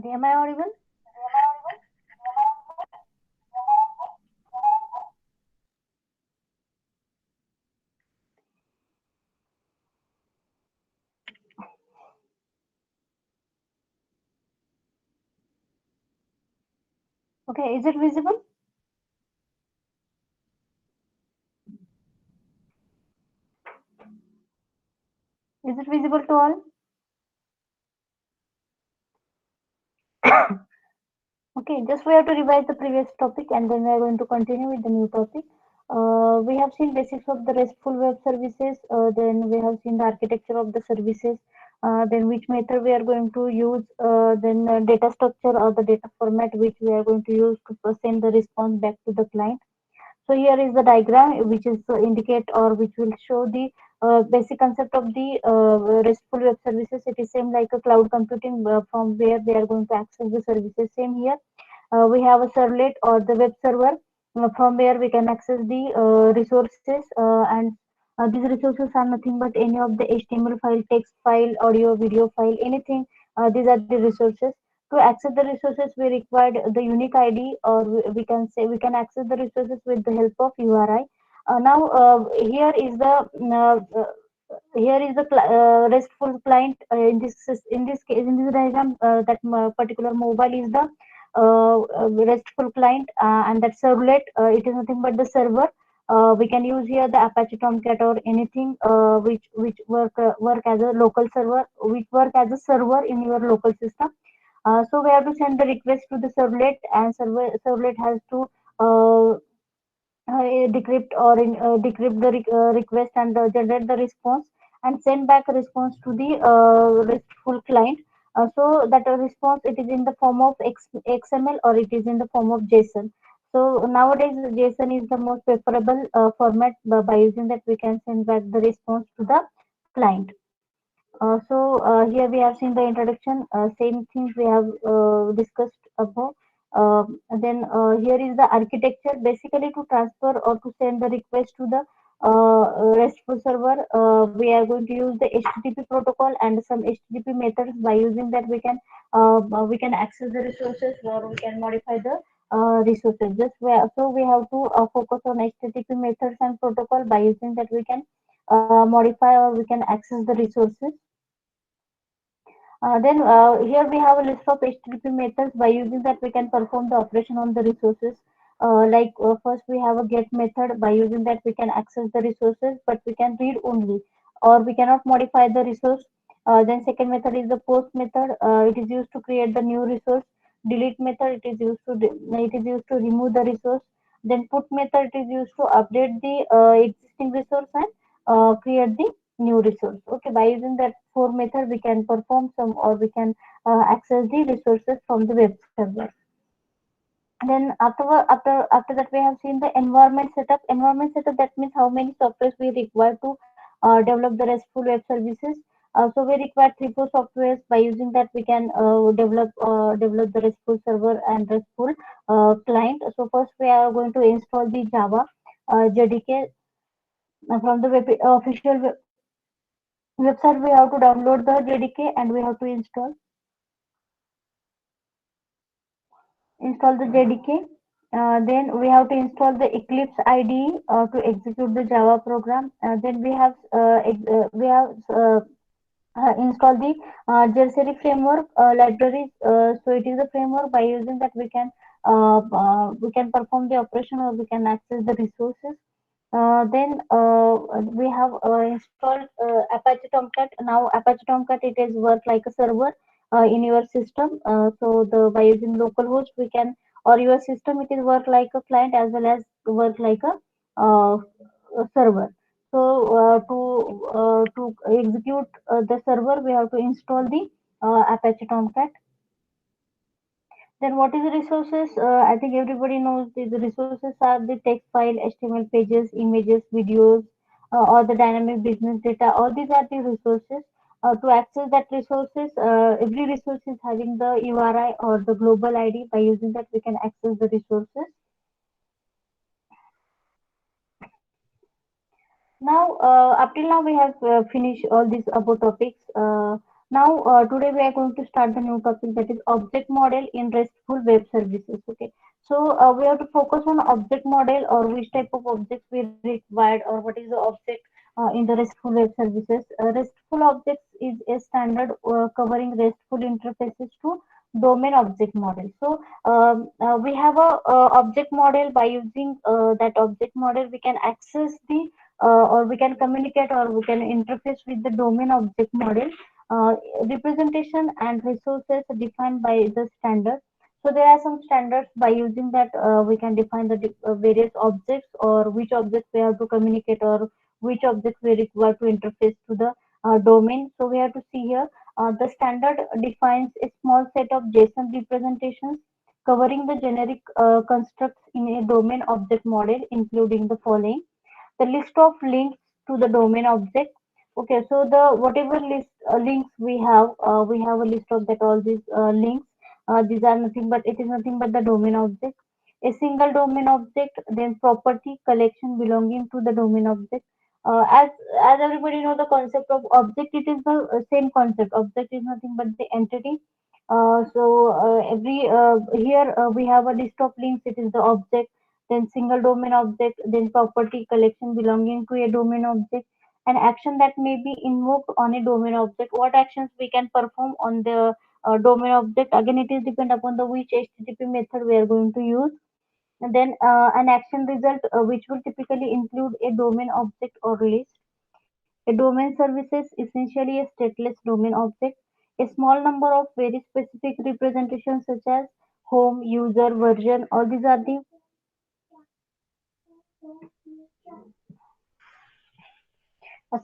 Am I audible? Okay, is it visible? Is it visible to all? Okay, just we have to revise the previous topic and then we are going to continue with the new topic. We have seen basics of the RESTful web services, then we have seen the architecture of the services, then which method we are going to use, then data structure or the data format which we are going to use to send the response back to the client. So here is the diagram which is indicate or which will show the basic concept of the RESTful web services. It is same like a cloud computing from where they are going to access the services. Same here, we have a servlet or the web server from where we can access the resources and these resources are nothing but any of the HTML file, text file, audio, video file, anything. These are the resources. To access the resources, we required the unique ID, or we can say we can access the resources with the help of URI. Now, here is the RESTful client. In this case, in this diagram, that particular mobile is the RESTful client, and that servlet, it is nothing but the server. We can use here the Apache Tomcat or anything which work as a local server, which work as a server in your local system. So we have to send the request to the servlet, and servlet has to decrypt or decrypt the request and generate the response and send back a response to the RESTful client. So that a response, it is in the form of XML or it is in the form of JSON. So nowadays JSON is the most preferable format. By using that we can send back the response to the client. Here we have seen the introduction, same things we have discussed above. Here is the architecture. Basically, to transfer or to send the request to the RESTful server, we are going to use the HTTP protocol and some HTTP methods. By using that, we can access the resources or we can modify the resources. So we have to focus on HTTP methods and protocol. By using that, we can modify or we can access the resources. Then here we have a list of HTTP methods. By using that, we can perform the operation on the resources. First, we have a get method. By using that, we can access the resources, but we can read only, or we cannot modify the resource. Then second method is the post method. It is used to create the new resource. Delete method, it is used to remove the resource. Then put method, it is used to update the existing resource and create the new resource. Okay, by using that four method, we can perform some or we can access the resources from the web server. Then after that, we have seen the environment setup. Environment setup, that means how many softwares we require to develop the RESTful web services. So we require three four softwares. By using that, we can develop the RESTful server and RESTful client. So first we are going to install the Java JDK from the official website. We have to download the JDK and we have to install the JDK. Then we have to install the Eclipse IDE to execute the Java program. Then we have install the Jelseri framework libraries. So it is a framework. By using that, we can perform the operation or we can access the resources. Then we have installed Apache Tomcat. Now Apache Tomcat, it is work like a server in your system. By using localhost, we can, or your system, it is work like a client as well as work like a server. So to execute the server, we have to install the Apache Tomcat. Then what is the resources? I think everybody knows the resources are the text file, HTML pages, images, videos, or the dynamic business data. All these are the resources. To access that resources, every resource is having the URI or the global ID. By using that, we can access the resources. Now, up till now, we have finished all these about topics. Now, today we are going to start the new topic, that is object model in RESTful web services. Okay, so we have to focus on object model, or which type of objects we required, or what is the object in the RESTful web services. RESTful objects is a standard covering RESTful interfaces to domain object model. So we have a object model. By using that object model, we can access the or we can communicate, or we can interface with the domain object model, uh, representation and resources defined by the standard. So there are some standards. By using that, we can define the various objects, or which objects we have to communicate, or which objects we require to interface to the domain. So we have to see here, the standard defines a small set of JSON representations covering the generic constructs in a domain object model, including the following: the list of links to the domain object. Okay, so the whatever list links we have a list of that all these links. These are nothing but, it is nothing but the domain object. A single domain object, then property collection belonging to the domain object. As everybody know the concept of object, it is the same concept. Object is nothing but the entity. Every here we have a list of links. It is the object, then single domain object, then property collection belonging to a domain object, an action that may be invoked on a domain object. What actions we can perform on the domain object? Again, it is depend upon the which HTTP method we are going to use. And then an action result, which will typically include a domain object or list. A domain service is essentially a stateless domain object. A small number of very specific representations such as home, user, version, all these are the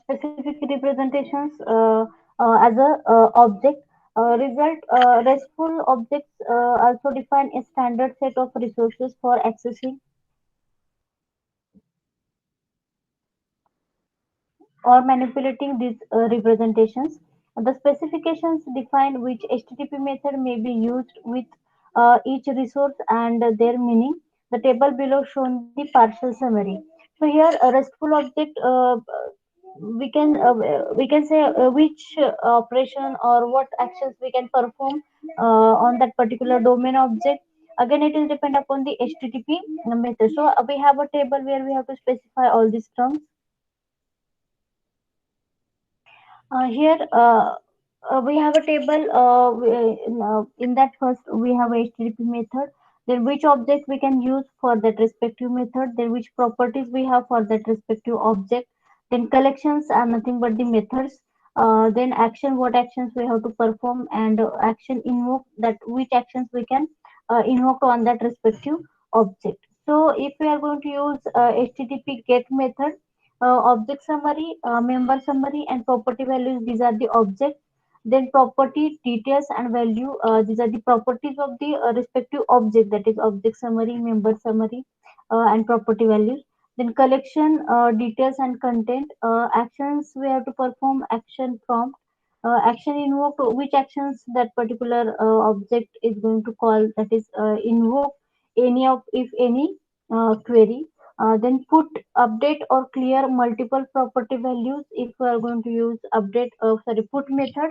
specific representations as a object. RESTful objects also define a standard set of resources for accessing or manipulating these representations. The specifications define which HTTP method may be used with each resource and their meaning. The table below shown the partial summary. So here, a RESTful object, we can say which operation or what actions we can perform on that particular domain object. Again, it is depend upon the HTTP method. So we have a table where we have to specify all these terms. Here we have a table. In that, first we have a HTTP method. Then which object we can use for that respective method. Then which properties we have for that respective object. Then collections are nothing but the methods. Then action, what actions we have to perform, and action invoke, that which actions we can invoke on that respective object. So if we are going to use HTTP GET method, object summary, member summary, and property values. These are the objects. Then property details and value. These are the properties of the respective object. That is object summary, member summary, and property values. Then collection details and content. Actions we have to perform. Action prompt. Action invoked. Which actions that particular object is going to call. That is invoke any of, if any, query. Then put, update or clear multiple property values. If we are going to use update, put method,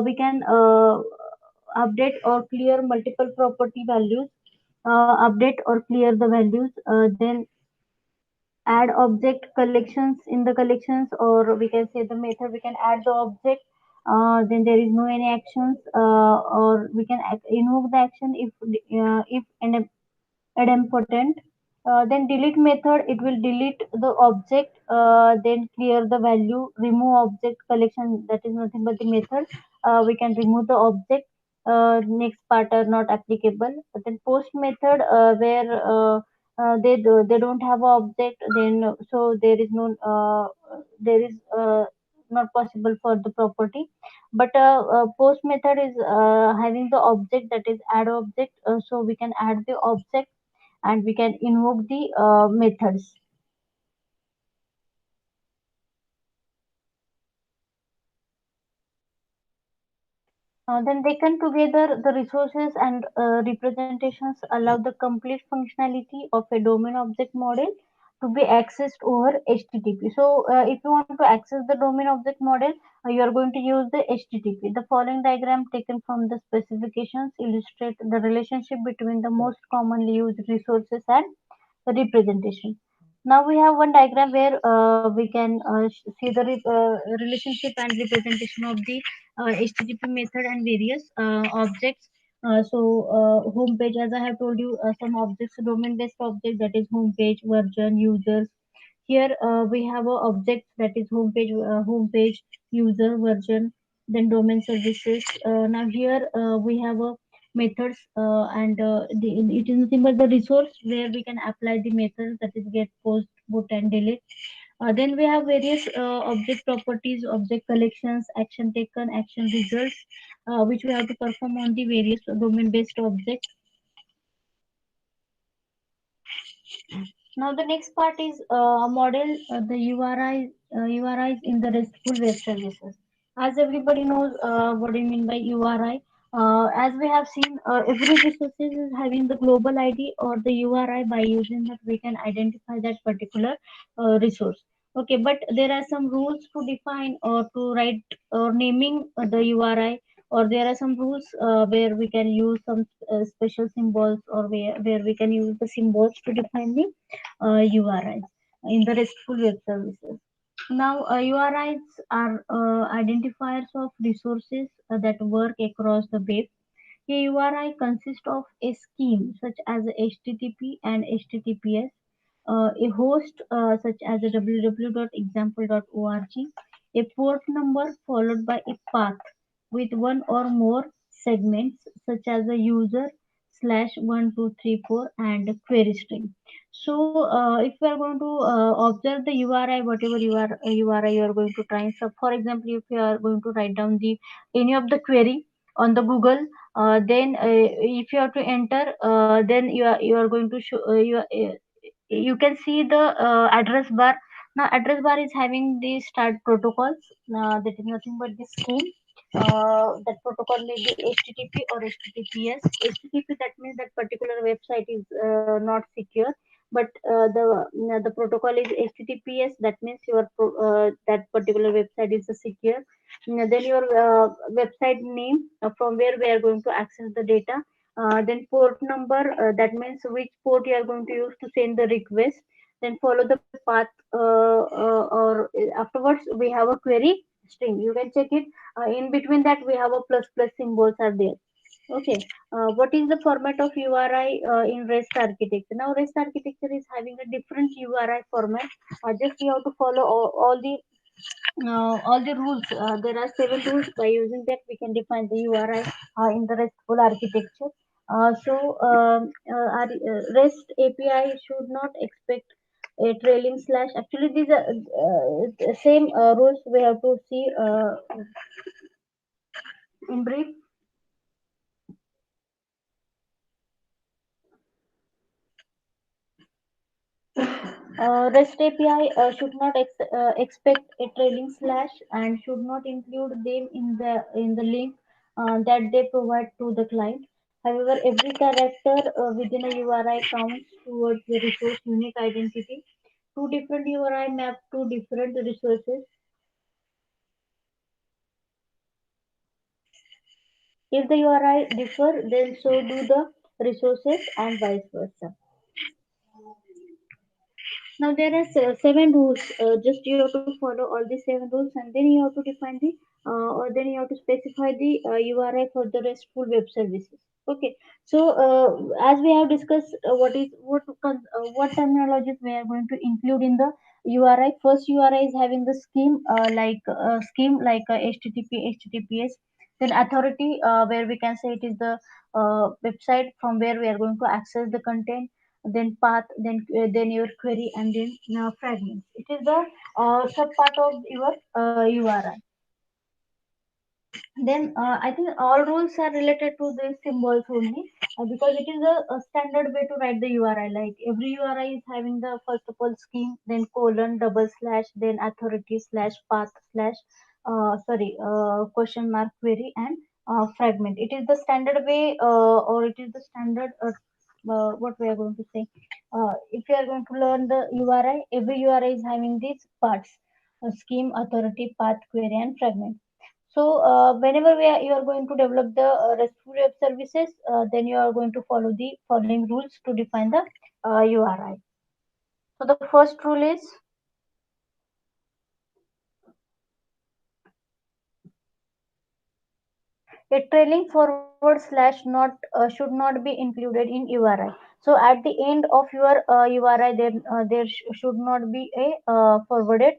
we can update or clear multiple property values. Update or clear the values. Then add object collections. In the collections, or we can say the method, we can add the object. Then there is no any actions, or we can invoke the action if an idempotent. Then delete method, it will delete the object, then clear the value. Remove object collection, that is nothing but the method. We can remove the object. Next part are not applicable. But then post method, where they don't have a object, then so there is not possible for the property. But post method is having the object, that is add object, so we can add the object and we can invoke the methods. Then they can together, the resources and representations allow the complete functionality of a domain object model. to be accessed over HTTP. So if you want to access the domain object model, you are going to use the HTTP. The following diagram taken from the specifications illustrate the relationship between the most commonly used resources and the representation. Now we have one diagram where we can see the relationship and representation of the HTTP method and various objects. Home page, as I have told you, some objects, domain based object, that is home page, version, users. Here we have a object, that is home page, user, version, then domain services. Now here we have a methods, it is nothing but the resource where we can apply the methods, that is get, post, put, and delete. Then we have various object properties, object collections, action taken, action results, which we have to perform on the various domain based objects. Now the next part is model the URIs in the RESTful web services. As everybody knows, what do you mean by URI? As we have seen, every resource is having the global ID or the URI. By using that, we can identify that particular resource. Okay, but there are some rules to define or to write or naming the URI, or there are some rules where we can use some special symbols, or where we can use the symbols to define the URIs in the RESTful web services. Now, URIs are identifiers of resources that work across the web. A URI consists of a scheme such as HTTP and HTTPS, a host such as a www.example.org, a port number followed by a path with one or more segments such as a user slash 1234 and query string. So, if we are going to observe the URI, whatever URI you are going to try, so for example, if you are going to write down the any of the query on the Google, then if you have to enter, then you are going to show you can see the address bar. Now address bar is having the start protocols, that is nothing but the scheme. That protocol may be HTTP or HTTPS. HTTP, that means that particular website is not secure, but the protocol is HTTPS, that means that particular website is secure. Then your website name, from where we are going to access the data. Then port number, that means which port you are going to use to send the request. Then follow the path, or afterwards we have a query string. You can check it. In between that we have a plus plus symbols are there. Okay. What is the format of URI in REST architecture? Now REST architecture is having a different URI format. Just you have to follow all the rules. There are 7 rules. By using that, we can define the URI in the RESTful architecture. Our REST API should not expect a trailing slash. Actually, these are same rules we have to see in brief. REST API should not expect a trailing slash and should not include them in the link that they provide to the client. However, every character within a URI counts towards the resource unique identity. Two different URI map to different resources. If the URI differ, then so do the resources and vice versa. Now there are 7 rules. Just you have to follow all the 7 rules, and then you have to define the or then you have to specify the URI for the RESTful web services. Okay. So as we have discussed, what terminologies we are going to include in the URI. First URI is having the scheme like HTTP, HTTPS. Then authority, where we can say it is the website from where we are going to access the content. Then path, then your query, and then fragments. It is the sub part of your URI. Then I think all rules are related to the symbols only, because it is a standard way to write the URI. Like every URI is having the first of all scheme, then colon, double slash, then authority slash path slash question mark, query, and fragment. It is the standard way, or it is the standard. what we are going to say. If you are going to learn the URI, every URI is having these parts: scheme, authority, path, query, and fragment. So whenever you are going to develop the RESTful web services, then you are going to follow the following rules to define the URI. So the first rule is a trailing forward slash not should not be included in URI. So at the end of your URI, there should not be a forwarded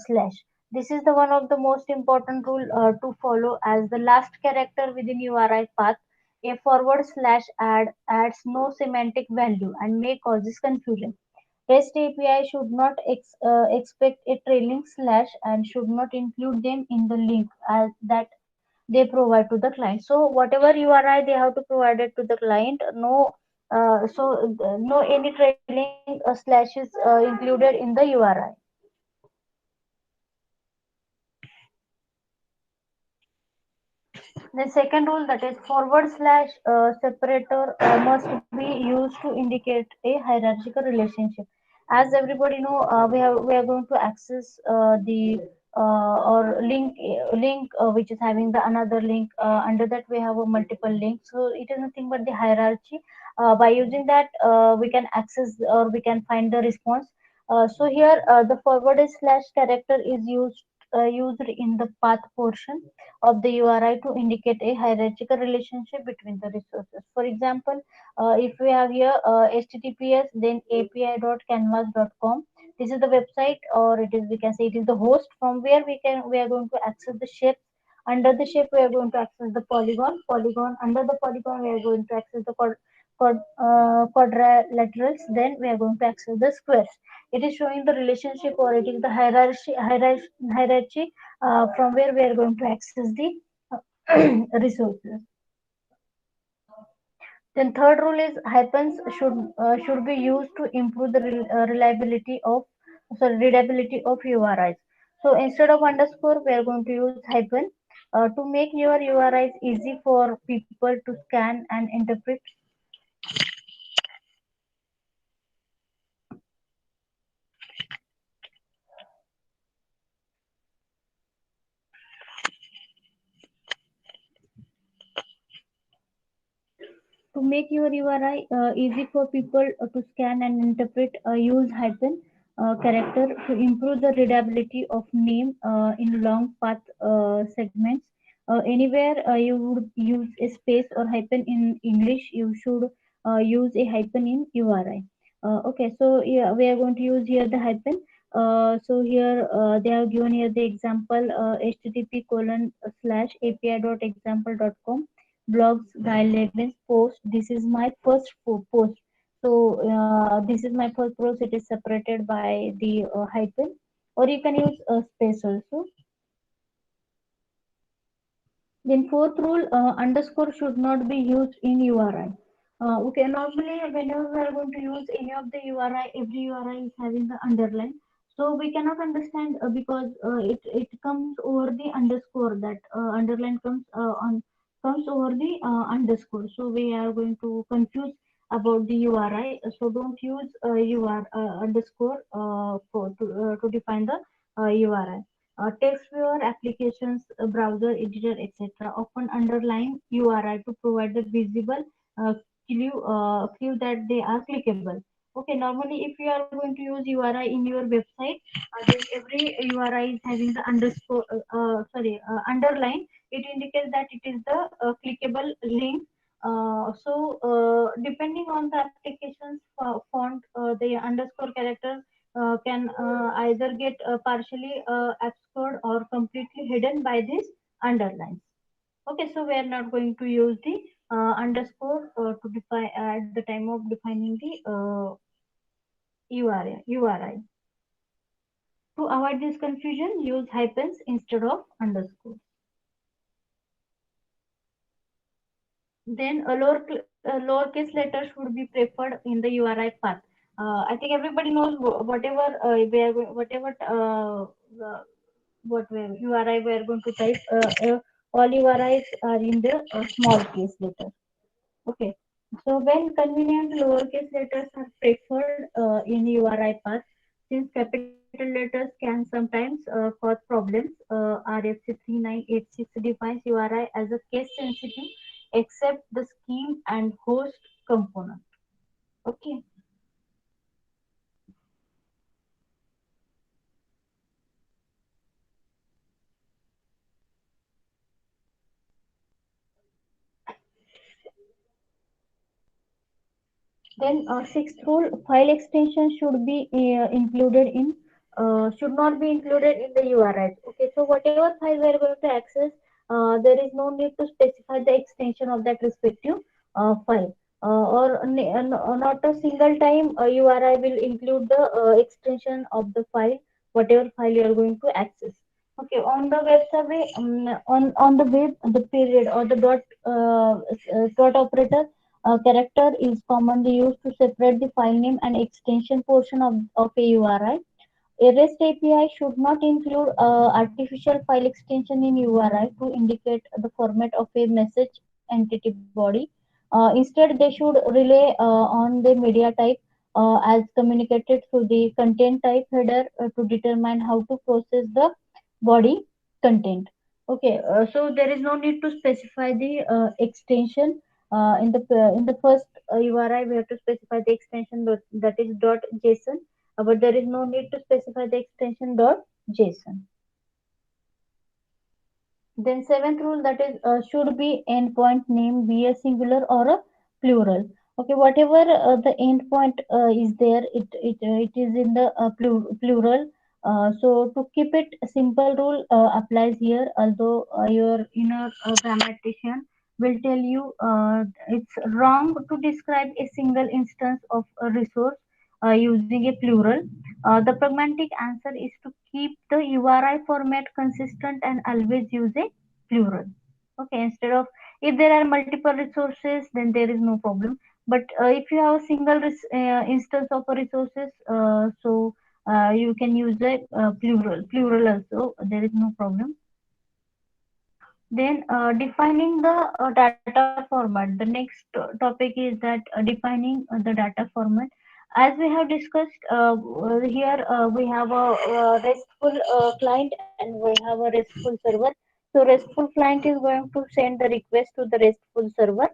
slash. This is the one of the most important rule to follow, as the last character within URI path. A forward slash adds no semantic value and may causes confusion. REST API should not expect a trailing slash and should not include them in the link as that they provide to the client. So whatever URI they have to provide it to the client, no any trailing slashes included in the URI. The second rule, that is forward slash separator, must be used to indicate a hierarchical relationship. As everybody know, we are going to access the or link which is having the another link. Under that we have a multiple link. So it is nothing but the hierarchy. By using that, we can access or we can find the response. So here the forward slash character is used in the path portion of the URI to indicate a hierarchical relationship between the resources. For example, if we have here HTTPS, then api.canvas.com. This is the website, or it is, we can say, it is the host from where we are going to access the shapes. Under the shape, we are going to access the polygon. Under the polygon, we are going to access the quadrilaterals. Then we are going to access the squares. It is showing the relationship, or it is the hierarchy from where we are going to access the resources. Then third rule is hyphens should be used to improve the readability of URIs. So instead of underscore, we are going to use hyphen to make your URIs easy for people to scan and interpret. To make your URI easy for people to scan and interpret, use hyphen character to improve the readability of name in long path segments. Anywhere you would use a space or hyphen in English, you should use a hyphen in URI. Okay, so yeah, we are going to use here the hyphen. So here they have given here the example http colon slash api dot example dot com blogs, guidelines, post. This is my first post. So this is my first post. It is separated by the hyphen, or you can use a space also. Then fourth rule, underscore should not be used in URI. Okay, normally whenever we are going to use any of the URI, every URI is having the underline. So we cannot understand because it comes over the underscore, that underline comes over the underscore. So we are going to confuse about the URI. So don't use underscore to define the URI. Text viewer applications, browser editor, etc. often underline URI to provide the visible uh, clue that they are clickable. Okay, normally if you are going to use URI in your website, then every URI is having the underscore, underline. It indicates that it is the clickable link. Depending on the application's font, the underscore character can either get partially obscured or completely hidden by these underlines. Okay, so we are not going to use the underscore to define at the time of defining the URI. To avoid this confusion, use hyphens instead of underscore. Then a lowercase letter should be preferred in the URI path. I think everybody knows whatever what URI we are going to type. All URIs are in the small case letter. Okay. So when convenient lowercase letters are preferred in URI path, since capital letters can sometimes cause problems, RFC 3986 defines URI as a case sensitive except the scheme and host component. Okay. Then sixth rule, file extension should not be included in the URIs. Okay, so whatever file we are going to access, there is no need to specify the extension of that respective file. Not a single time URI will include the extension of the file, whatever file you are going to access. Okay, on the web survey, on the web, the period or the dot operator character is commonly used to separate the file name and extension portion of a URI. A REST API should not include artificial file extension in URI to indicate the format of a message entity body. Instead, they should rely on the media type as communicated through the content type header to determine how to process the body content. Okay, so there is no need to specify the extension in the first URI. We have to specify the extension that is .json, but there is no need to specify the extension .json. Then seventh rule, that is should be endpoint name be a singular or a plural. Okay, whatever the endpoint is there, it is in the plural. So to keep it a simple rule applies here. Although your inner grammatician will tell you it's wrong to describe a single instance of a resource using a plural. The pragmatic answer is to keep the URI format consistent and always use a plural. Okay, instead of, if there are multiple resources, then there is no problem. But if you have a single instance of a resources, you can use a plural also. There is no problem. Then defining the data format. The next topic is that defining the data format. As we have discussed here, we have a RESTful client and we have a RESTful server. So RESTful client is going to send the request to the RESTful server.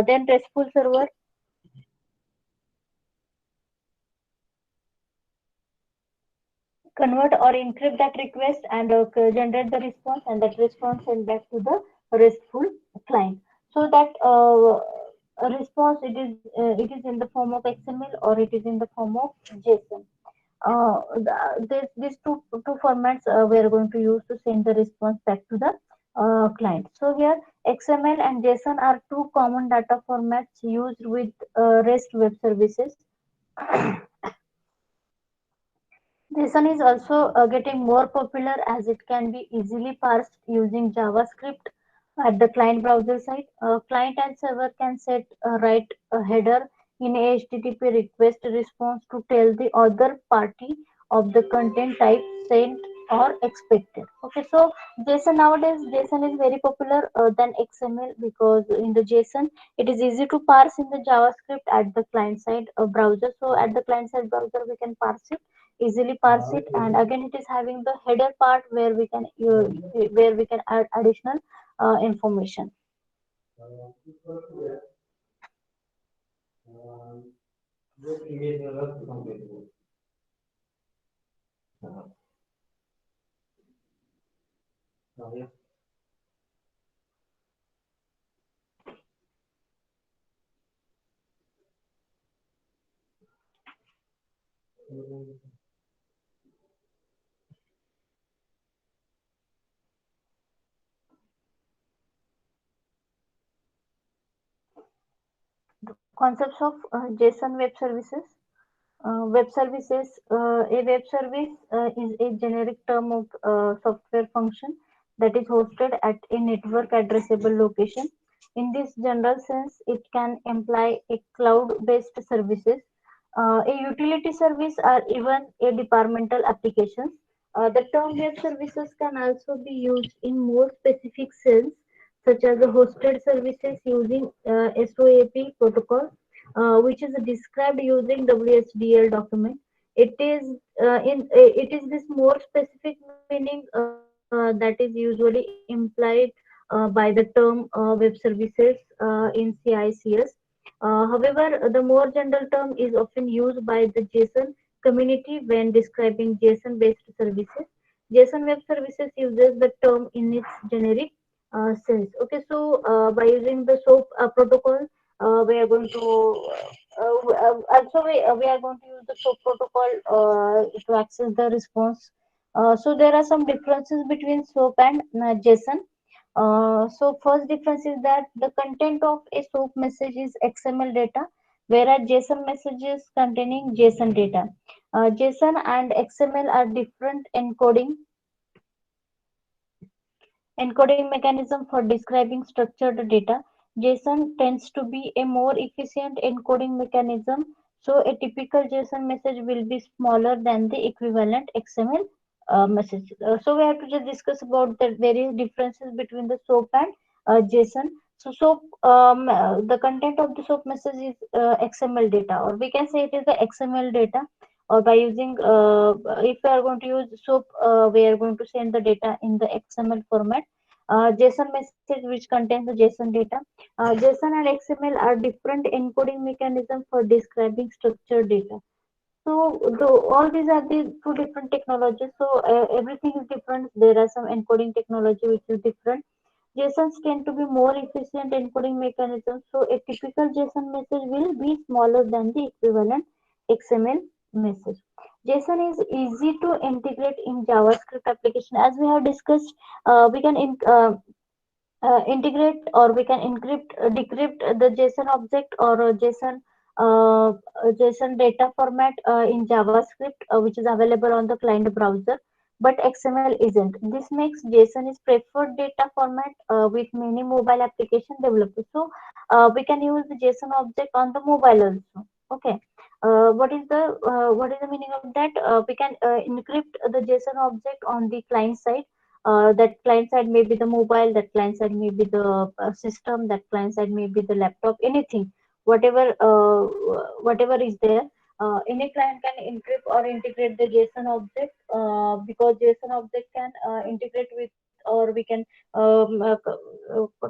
Then RESTful server convert or encrypt that request and generate the response, and that response sent back to the RESTful client. So that response, it is in the form of XML or it is in the form of JSON. These two formats we are going to use to send the response back to the client. So here XML and JSON are two common data formats used with REST web services. JSON is also getting more popular as it can be easily parsed using JavaScript at the client browser side. Client and server can write a header in a HTTP request response to tell the other party of the content type sent or expected. Okay, so JSON is very popular than XML because in the JSON it is easy to parse in the JavaScript at the client side browser. So at the client side browser we can easily parse it, and again it is having the header part where we can add additional information. Concepts of JSON web services. Web services, a web service is a generic term of software function that is hosted at a network addressable location. In this general sense, it can imply a cloud-based services, a utility service, or even a departmental application. The term web services can also be used in more specific sense, such as the hosted services using SOAP protocol, which is described using WSDL document. It is it is this more specific meaning that is usually implied by the term web services in CICS. However, the more general term is often used by the JSON community when describing JSON-based services. JSON Web Services uses the term in its generic sense. Okay, so by using the SOAP protocol, we are going to also we are going to use the SOAP protocol to access the response. So there are some differences between SOAP and JSON. So first difference is that the content of a SOAP message is XML data, whereas JSON messages containing JSON data. JSON and XML are different encoding mechanism for describing structured data. JSON tends to be a more efficient encoding mechanism, so a typical JSON message will be smaller than the equivalent XML message. So we have to just discuss about the various differences between the SOAP and JSON. So SOAP, the content of the SOAP message is XML data, or we can say it is the XML data. Or by using, if we are going to use SOAP, we are going to send the data in the XML format. JSON message which contains the JSON data. JSON and XML are different encoding mechanism for describing structured data. So all these are the two different technologies. So everything is different. There are some encoding technology which is different. JSONs tend to be more efficient encoding mechanisms. So a typical JSON message will be smaller than the equivalent XML message. JSON is easy to integrate in JavaScript application. As we have discussed, we can integrate or we can encrypt decrypt the JSON object or JSON data format in JavaScript, which is available on the client browser, but XML isn't. This makes JSON is preferred data format with many mobile application developers. So we can use the JSON object on the mobile also. Okay. What is the meaning of that? We can encrypt the JSON object on the client side. That client side may be the mobile, that client side may be the system, that client side may be the laptop, anything, whatever is there. Any client can encrypt or integrate the JSON object because JSON object can integrate with, or we can what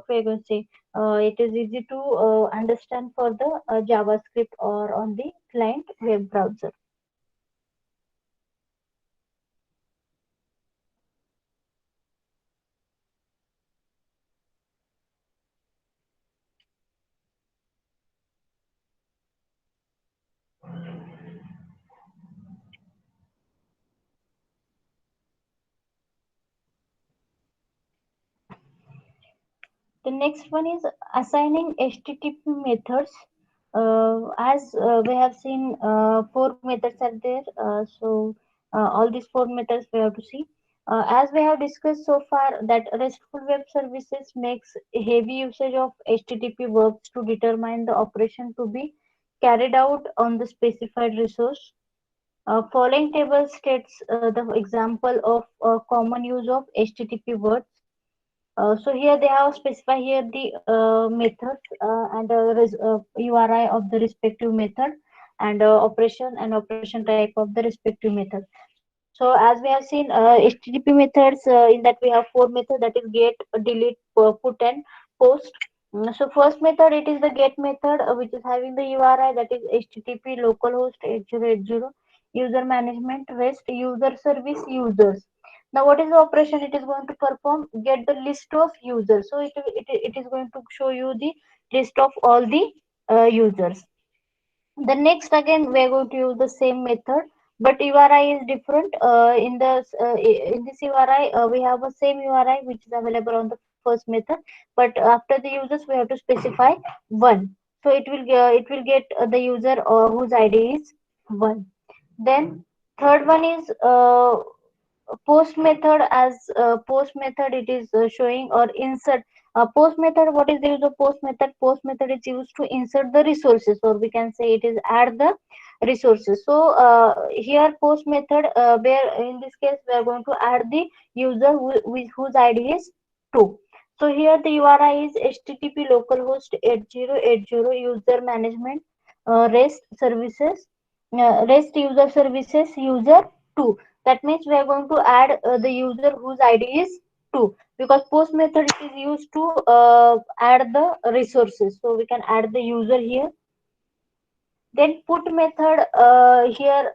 we are going to say. It is easy to understand for the JavaScript or on the client web browser. The next one is assigning HTTP methods. As we have seen, four methods are there. All these four methods we have to see. As we have discussed so far, that RESTful web services makes heavy usage of HTTP verbs to determine the operation to be carried out on the specified resource. Following table states the example of common use of HTTP words. So here they have specified here the methods and URI of the respective method and operation type of the respective method. So as we have seen HTTP methods, in that we have four methods, that is get, delete, put and post. So first method, it is the get method, which is having the URI, that is HTTP localhost 8080, user management, REST, user service, users. Now, what is the operation it is going to perform? Get the list of users. So it is going to show you the list of all the users. The next again we are going to use the same method, but URI is different. In this URI we have the same URI which is available on the first method, but after the users we have to specify one. So it will get the user whose ID is one. Then third one is post method. As post method it is showing or insert. Post method, what is the use of post method? Post method is used to insert the resources, or we can say it is add the resources. So here post method, where in this case we are going to add the user whose id is 2. So here the URI is HTTP localhost 8080 user management REST services, REST user services user 2. That means we are going to add the user whose ID is 2, because post method is used to add the resources. So we can add the user here. Then put method, here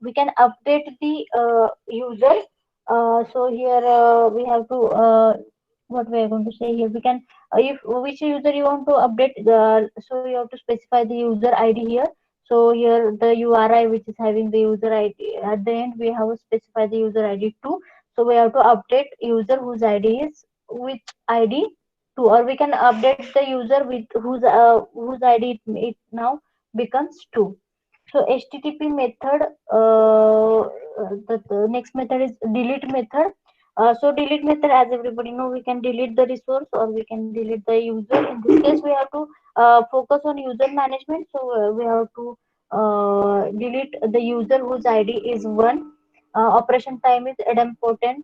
we can update the user. So here we have to, what we are going to say here, we can, if which user you want to update, so you have to specify the user ID here. So here the URI which is having the user ID, at the end we have to specify the user ID too. So we have to update user whose ID is with ID 2, or we can update the user with whose ID it now becomes 2. So HTTP method, the next method is delete method. So delete method, as everybody know, we can delete the resource or we can delete the user. In this case, we have to focus on user management. So we have to delete the user whose ID is 1. Operation time is idempotent.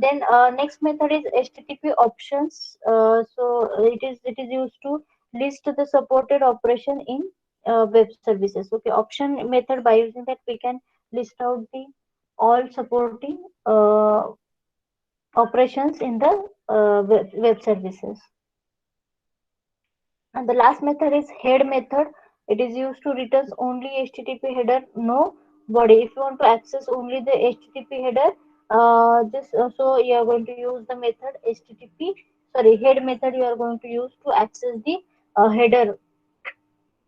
Then next method is HTTP options. So it is used to list the supported operation in web services. Okay, option method, by using that we can list out the all supporting operations in the web services. And the last method is head method. It is used to return only HTTP header, no body. If you want to access only the HTTP header, just so you are going to use the method HTTP. Sorry, head method you are going to use to access the header,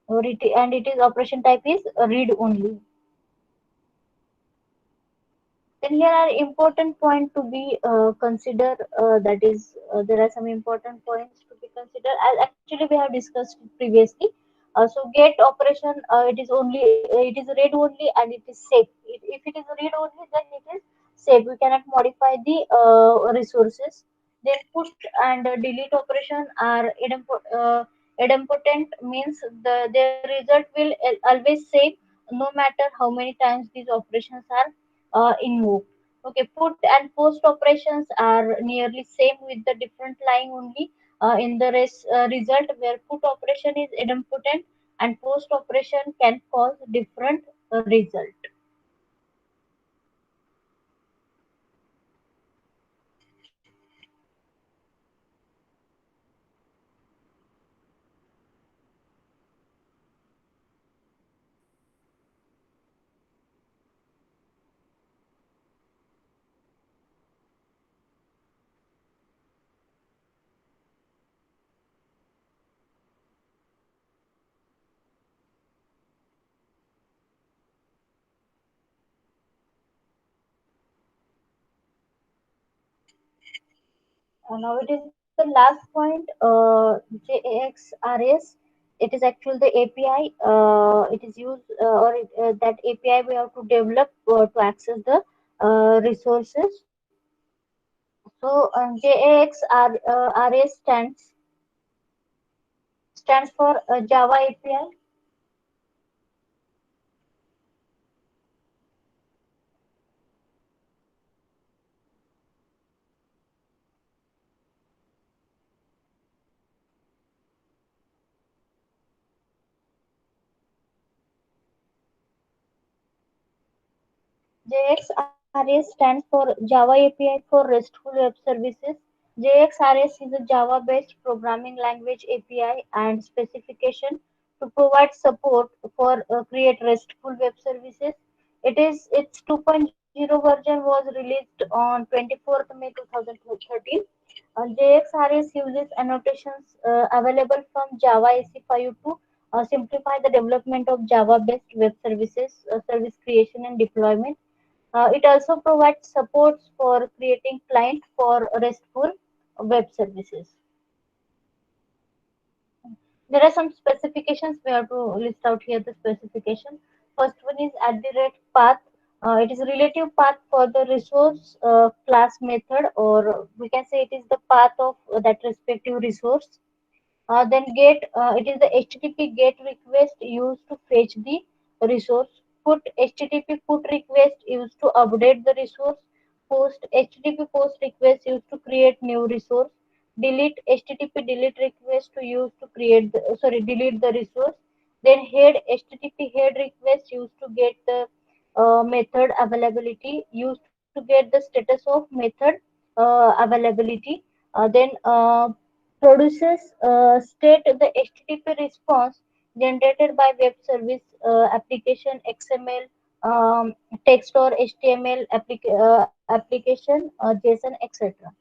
and it is operation type is read only. Then here are important point to be considered. That is, there are some important points to be considered. As actually we have discussed previously. So get operation, it is only, it is read only and it is safe. If it is read only, then it is safe. We cannot modify the resources. Then push and delete operation are idempotent, means their result will always safe, no matter how many times these operations are invoked. Okay, put and post operations are nearly same with the different line only. In the result, where put operation is idempotent and post operation can cause different result. Now it is the last point, JAXRS. It is actually the API. It is used, that API we have to develop to access the resources. So JAXRS stands for Java API. JXRS stands for Java API for RESTful Web Services. JXRS is a Java-based programming language API and specification to provide support for create RESTful web services. Its 2.0 version was released on 24th May 2013. JXRS uses annotations available from Java AC5 to simplify the development of Java-based web services, service creation and deployment. It also provides supports for creating client for RESTful web services. There are some specifications we have to list out here. The specification. First one is at the rate path. It is a relative path for the resource class method, or we can say it is the path of that respective resource. Then get, it is the HTTP GET request used to fetch the resource. Put HTTP put request used to update the resource. post HTTP post request used to create new resource. Delete HTTP delete request to use to create the, sorry, delete the resource. Then head HTTP head request used to get the method availability, used to get the status of method availability. Then produces state the HTTP response generated by web service application XML, text or HTML application, JSON, etc.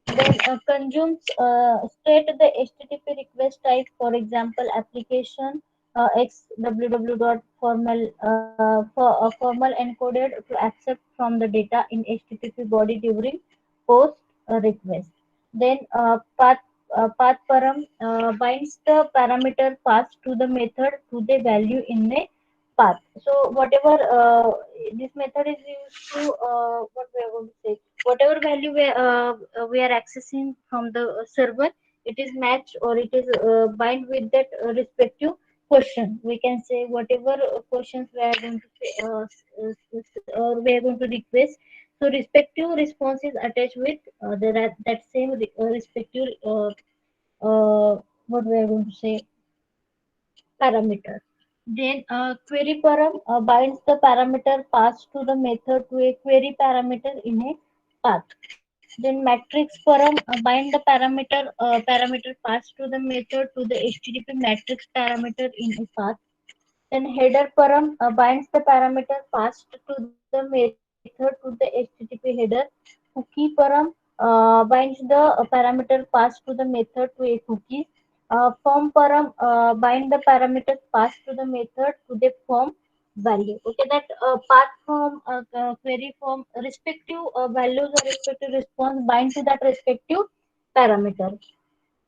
Then consumes state the HTTP request type, for example, application x www dot formal encoded to accept from the data in HTTP body during post request. Then path param binds the parameter passed to the method to the value in a path. So whatever this method is used to what we are going to say, whatever value we are accessing from the server, it is matched or it is bind with that respective question. We can say whatever questions we are going to say, or we are going to request. So respective response is attached with that same respective what we are going to say parameter. Then query param binds the parameter passed to the method to a query parameter in a path. Then matrix param bind the parameter passed to the method to the HTTP matrix parameter in a path. Then header param binds the parameter passed to the method to the HTTP header. Cookie param binds the parameter passed to the method to a cookie. Form param bind the parameters passed to the method to the form value. Okay, that path form, query form, respective values or respective response bind to that respective parameter.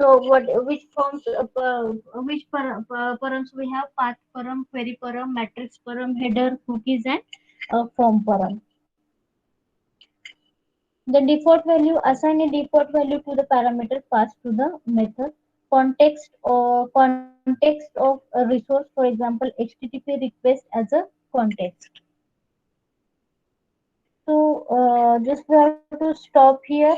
So what which forms which params we have: path param, query param, matrix param, header, cookies, and form param. The default value, assign a default value to the parameter passed to the method. Context of a resource, for example, HTTP request as a context. So just we have to stop here.